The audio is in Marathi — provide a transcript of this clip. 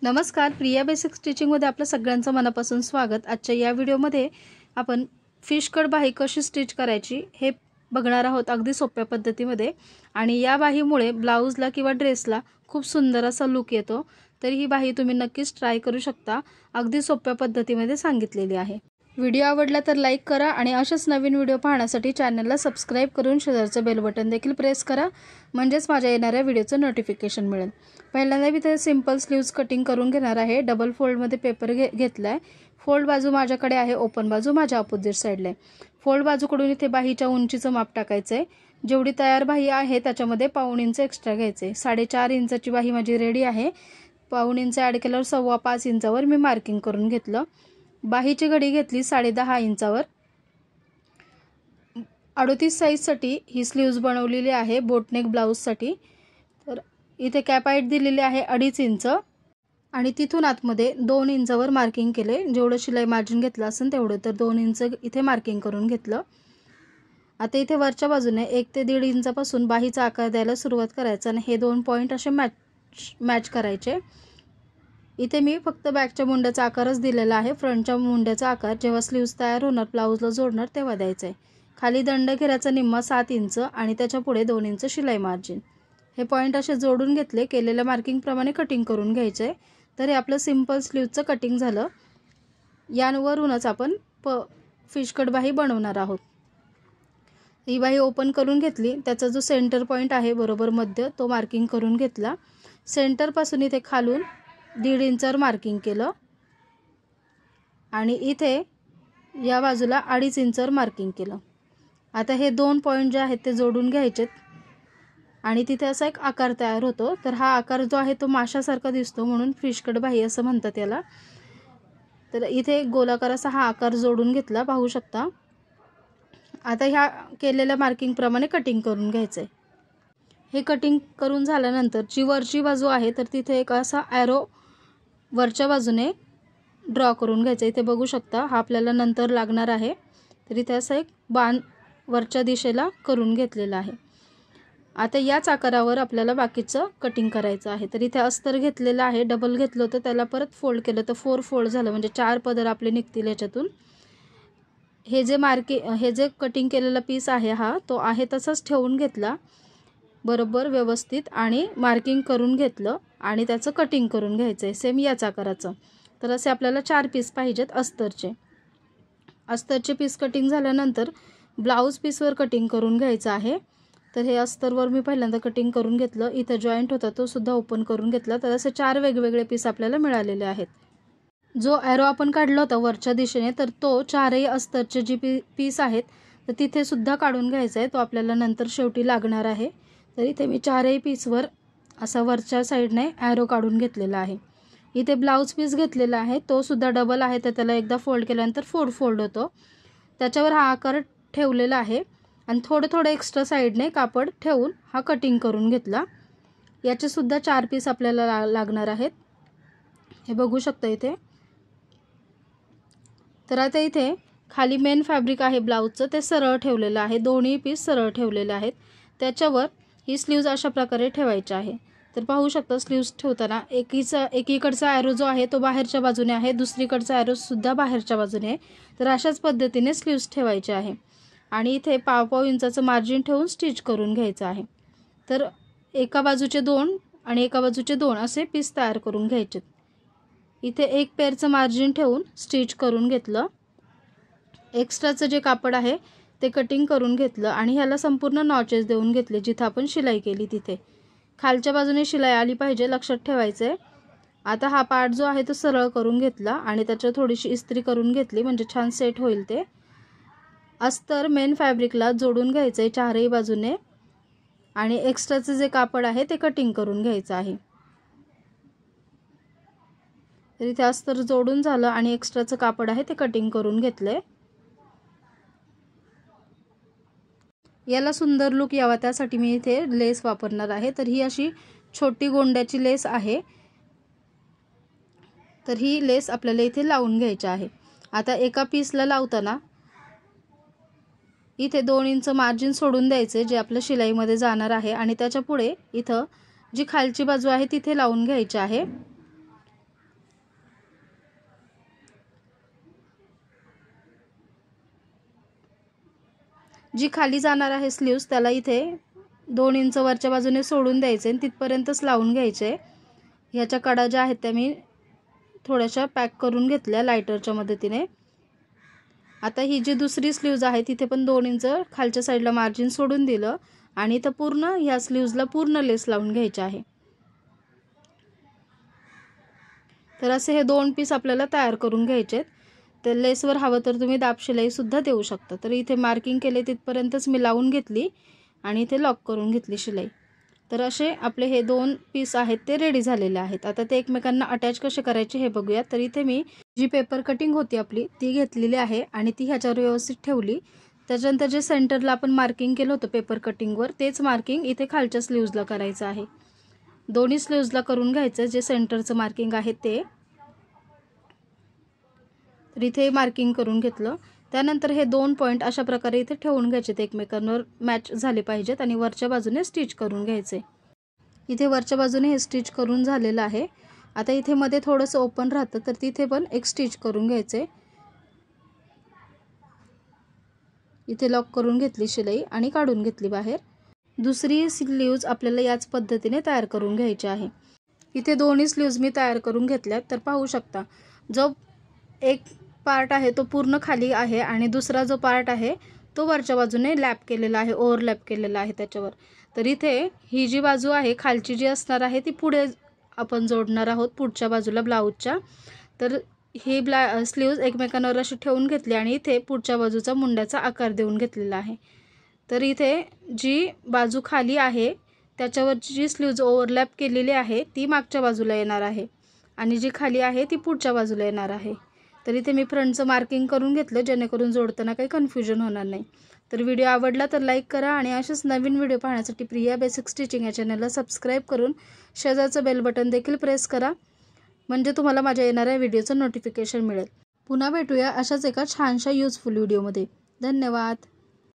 नमस्कार, प्रिया बेसिक स्टिचिंगमध्ये आपलं सगळ्यांचं मनापासून स्वागत। आजच्या या व्हिडिओमध्ये आपण फिश कट बाही कशी स्टिच करायची हे बघणार आहोत अगदी सोप्या पद्धतीमध्ये। आणि या बाहीमुळे ब्लाउजला किंवा ड्रेसला खूप सुंदर असा लुक येतो। तर ही बाही तुम्ही नक्कीच ट्राय करू शकता, अगदी सोप्या पद्धतीमध्ये सांगितलेली आहे। व्हिडिओ आवडला तर लाईक करा आणि अशाच नवीन व्हिडिओ पाहण्यासाठी चॅनलला सबस्क्राइब करून शेजारचं बेल बटन देखील प्रेस करा, म्हणजेच माझ्या येणाऱ्या व्हिडिओचं नोटिफिकेशन मिळेल। पहिल्यांदा मी इथे सिंपल स्लीव्स कटिंग करून घेणार आहे। डबल फोल्ड मध्ये पेपर घेतलाय। फोल्ड बाजू माझ्याकडे आहे, ओपन बाजू माझ्या अपोजिट साइडला आहे। फोल्ड बाजूकडून इथे बाहीच्या उंचीचं माप टाकायचंय। जेवढी तयार बाही आहे त्याच्यामध्ये पाऊण इंच एक्स्ट्रा घ्यायचे। 4.5 इंचाची बाही माझी रेडी आहे। पाऊण इंच ॲड केल्यावर 5.25 इंचावर मी मार्किंग करून घेतलं। बाहीची घडी घेतली 10.5 इंचावर। 38 साइजसाठी ही स्लीव्स बनवलेली आहे बोटनेक ब्लाउजसाठी। तर इथे कॅप हाईट दिलेली आहे 2.5 इंच आणि तिथून आतमध्ये 2 इंचावर मार्किंग केले। जेवढं शिलाई मार्जिन घेतलं असेल तेवढं, तर 2 इंच इथे मार्किंग करून घेतलं। आता इथे वरच्या बाजूने 1 ते 1.5 इंचापासून बाहीचा आकार द्यायला सुरुवात करायचं आणि हे 2 पॉइंट असे मॅच करायचे। इथे मी फक्त बॅकच्या मुंड्याचा आकारच दिलेला आहे। फ्रंटच्या मुंड्याचा आकार जेव्हा स्लीव्स तयार होणार ब्लाउजला जोडणार तेव्हा द्यायचा आहे। खाली दंड घेराचा निम्मा 7 इंच आणि त्याच्या पुढे 2 इंच शिलाई मार्जिन। हे पॉइंट असे जोडून घेतले, केलेल्या मार्किंग प्रमाणे कटिंग करून घ्यायचे। तर हे आपलं सिंपल स्लीव्हचं कटिंग झालं। यावरूनच आपण फिश कट बाही बनवणार आहोत। ही बाही ओपन करून घेतली, त्याचा जो सेंटर पॉइंट आहे बरोबर मध्य तो मार्किंग करून घेतला। सेंटर पासून इथे खालून 1.5 इंचावर मार्किंग केलं आणि इथे या बाजूला 2.5 इंचावर मार्किंग केलं। आता हे 2 पॉइंट जे आहेत ते जोडून घ्यायचेत आणि तिथे असा एक आकार तयार होतो। तर हा आकार जो आहे तो माशासारखा दिसतो, म्हणून फिश कट बाही असं म्हणतात याला। तर इथे गोलाकार असा हा आकार जोडून घेतला, पाहू शकता। आता ह्या केलेल्या मार्किंग प्रमाणे कटिंग करून घ्यायचंय। हे कटिंग करून झाल्यानंतर जी वरची बाजू आहे तर तिथे एक असा ॲरो वरच्या बाजूने ड्रॉ करून घ्यायचं। इथे बघू शकता, हा आपल्याला नंतर लागणार आहे। तर इथे असं एक बाण वरच्या दिशेला करून घेतलेला आहे। आता याच आकारावर आपल्याला बाकीचं कटिंग करायचं आहे। तर इथे अस्तर घेतलेलं आहे, डबल घेतलं होतं, त्याला परत फोल्ड केलं तर 4 फोल्ड झालं, म्हणजे 4 पदर आपले निघतील याच्यातून। हे जे कटिंग केलेला पीस आहे हा तो आहे तसाच ठेवून घेतला बरोबर व्यवस्थित आणि मार्किंग करून घेतलं आणि त्याचं कटिंग करून घ्यायचंय सेम याच आकाराचं। तर असे आपल्याला 4 पीस पाहिजेत अस्तरचे पीस कटिंग झाल्यानंतर ब्लाउज पीसवर कटिंग करून घ्यायचं आहे। तर हे अस्तरवर मी पहिल्यांदा कटिंग करून घेतलं। इथं जॉईंट होता तो सुद्धा ओपन करून घेतला। तर असे 4 वेगवेगळे पीस आपल्याला मिळालेले आहेत। जो ॲरो आपण काढला होता वरच्या दिशेने, तर तो 4ही अस्तरचे जी पीस आहेत तर तिथे सुद्धा काढून घ्यायचा आहे, तो आपल्याला नंतर शेवटी लागणार आहे। तर इथे मी 4ही पीसवर असा वरच्या साईडने ॲरो काढून घेतलेला आहे। इथे ब्लाउज पीस घेतलेला आहे, तो सुद्धा डबल आहे, तर त्याला एकदा फोल्ड केल्यानंतर 4 फोल्ड होतो। त्याच्यावर हा आकार ठेवलेला आहे आणि थोडं एक्स्ट्रा साईडने कापड ठेवून हा कटिंग करून घेतला। याचे सुद्धा 4 पीस आपल्याला लागणार आहेत, हे बघू शकता इथे। तर आता इथे खाली मेन फॅब्रिक आहे ब्लाउजचं, ते सरळ ठेवलेलं आहे, दोन्ही पीस सरळ ठेवलेले आहेत। त्याच्यावर ही स्लीव्ज अशा प्रकारे ठेवायची आहे। तर पाहू शकता स्लीव्स ठेवताना एकीकडचा ॲरो जो आहे तो बाहेरच्या बाजूने आहे, दुसरीकडचा ॲरो सुद्धा बाहेरच्या बाजूने आहे। तर अशाच पद्धतीने स्लीव्स ठेवायचे आहे आणि इथे 1.5 इंचाचं मार्जिन ठेवून स्टिच करून घ्यायचं आहे। तर एका बाजूचे 2 आणि एका बाजूचे 2 असे पीस तयार करून घ्यायचे। इथे 1 पेअरचं मार्जिन ठेवून स्टिच करून घेतलं। एक्स्ट्राचं जे कापड आहे ते कटिंग करून घेतलं आणि ह्याला संपूर्ण नॉचेस देऊन घेतले जिथे आपण शिलाई केली तिथे। खालच्या बाजूने शिलाई आली पाहिजे, लक्षात ठेवायचं आहे। आता हा पार्ट जो आहे तो सरळ करून घेतला आणि त्याच्यावर थोडीशी इस्त्री करून घेतली, म्हणजे छान सेट होईल ते। अस्तर मेन फॅब्रिकला जोडून घ्यायचं आहे 4ही बाजूने आणि एक्स्ट्राचं जे कापड आहे ते कटिंग करून घ्यायचं आहे। तर इथे अस्तर जोडून झालं आणि एक्स्ट्राचं कापड आहे ते कटिंग करून घेतलंय। याला सुंदर लुक यावा त्यासाठी मी इथे लेस वापरणार आहे। तर ही अशी छोटी गोंड्याची लेस आहे, तर ही लेस आपल्याला इथे लावून घ्यायची आहे। आता एका पीसला लावताना इथे 2 इंच मार्जिन सोडून द्यायचे जे आपल्या शिलाईमध्ये जाणार आहे आणि त्याच्या पुढे इथं जी खालची बाजू आहे तिथे लावून घ्यायची आहे। जी खाली जाणार आहे स्लीव्ज त्याला इथे 2 इंच वरच्या बाजूने सोडून द्यायचे आणि तिथपर्यंतच लावून घ्यायचे। ह्याच्या कडा ज्या आहेत त्या मी थोड्याशा पॅक करून घेतल्या लायटरच्या मदतीने। आता ही जी दुसरी स्लीव्ज आहे तिथे पण 2 इंच खालच्या साईडला मार्जिन सोडून दिलं आणि इथं पूर्ण ह्या स्लीव्जला पूर्ण लेस लावून घ्यायचे आहे। तर असे हे 2 पीस आपल्याला तयार करून घ्यायचे। तर लेसवर हवं तर तुम्ही दाब शिलाई सुद्धा देऊ शकता। तर इथे मार्किंग केले तिथपर्यंतच मी लावून घेतली आणि इथे लॉक करून घेतली शिलाई। तर असे आपले हे 2 पीस आहेत ते रेडी झालेले आहेत। आता ते एकमेकांना अटॅच कसे करायचे हे बघूया। तर इथे मी जी पेपर कटिंग होती आपली ती घेतलेली आहे आणि ती ह्याच्यावर व्यवस्थित ठेवली। त्याच्यानंतर जे सेंटरला आपण मार्किंग केलं होतं पेपर कटिंगवर तेच मार्किंग इथे खालच्या स्लीव्जला करायचं आहे। दोन्ही स्लीव्जला करून घ्यायचं जे सेंटरचं मार्किंग आहे ते। तर इथे मार्किंग करून घेतलं। त्यानंतर हे 2 पॉइंट अशा प्रकारे इथे ठेवून घ्यायचे ते एकमेकांवर मॅच झाले पाहिजेत आणि वरच्या बाजूने स्टिच करून घ्यायचे। इथे वरच्या बाजूने हे स्टिच करून झालेलं आहे। आता इथे मध्ये थोडंसं ओपन राहतं तर तिथे पण एक स्टिच करून घ्यायचे। इथे लॉक करून घेतली शिलाई आणि काढून घेतली बाहेर। दुसरी स्लीव्ज आपल्याला याच पद्धतीने तयार करून घ्यायची आहे। इथे दोन्ही स्लीव्ज मी तयार करून घेतल्यात। तर पाहू शकता जो एक पार्ट आहे तो पूर्ण खाली आहे आणि दुसरा जो पार्ट आहे तो वरच्या बाजूने लॅप केलेला आहे, ओव्हरलॅप केलेला आहे त्याच्यावर। तर इथे ही जी बाजू आहे खालची जी असणार आहे ती पुढे आपण जोडणार आहोत पुढच्या बाजूला ब्लाऊजच्या। तर ही स्लीव्ज एकमेकांवर अशी ठेवून घेतली आणि इथे पुढच्या बाजूचा मुंड्याचा आकार देऊन घेतलेला आहे। तर इथे जी बाजू खाली आहे त्याच्यावरची जी स्लीव्ज ओव्हरलॅप केलेली आहे ती मागच्या बाजूला येणार आहे आणि जी खाली आहे ती पुढच्या बाजूला येणार आहे। तर इथे मी फ्रंटचं मार्किंग करून घेतलं जेणेकरून जोडताना काही कन्फ्युजन होणार नाही। तर व्हिडिओ आवडला तर लाईक करा आणि असेच नवीन व्हिडिओ पाहण्यासाठी प्रिया बेसिक स्टिचिंग या चॅनलला सबस्क्राईब करून शेजारचं बेल बटन देखील प्रेस करा म्हणजे तुम्हाला माझ्या येणाऱ्या व्हिडिओचं नोटिफिकेशन मिळेल। पुन्हा भेटूया अशाच एका छानशा यूजफुल व्हिडिओमध्ये। धन्यवाद।